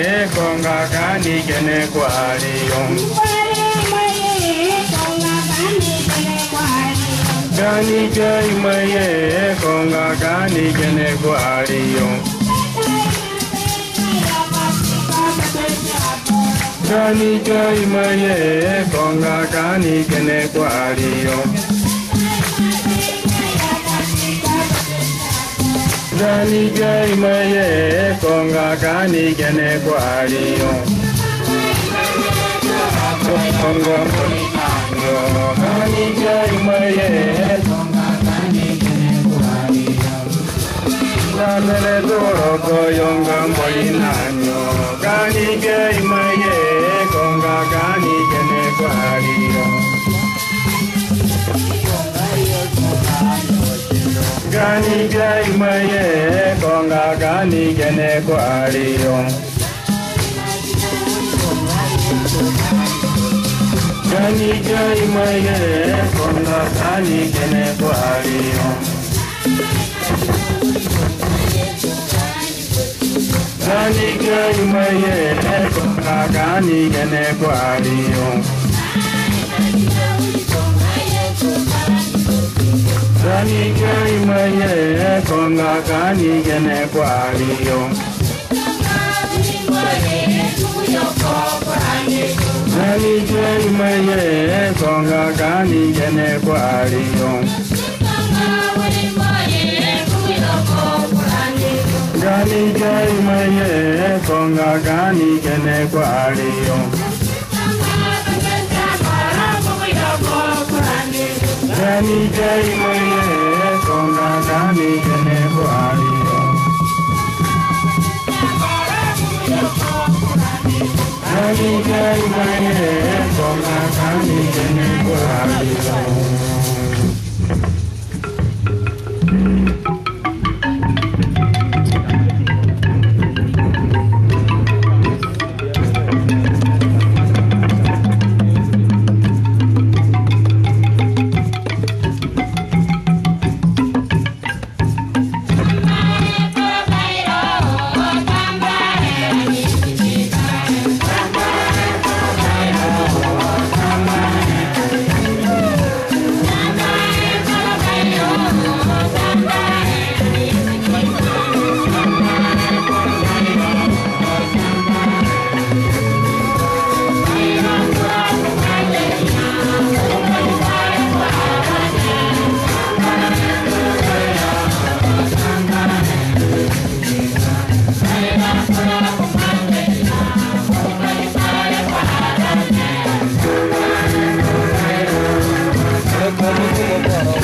konga kani kene kwariyo kani jai maye konga kani kene kwariyo kani jai maye konga kani kene kwariyo kani jai maye konga kani kene kwariyo konga kani jai maye konga kani kene kwariyo namele toro koyonga molinanyo kani jai maye konga kani kene kwariyo kani jai maye konga kani kene kwariyo kani jai maye konga kani kene kwariyo kani jai maye konga kani kene kwariyo kani jai maye konga kani kene kwariyo kani jai maye konga kani kene kwariyo kani jai maye konga kani kene kwariyo kani jai maye konga kani kene kwariyo kani jai maye konga kani kene kwariyo Vamos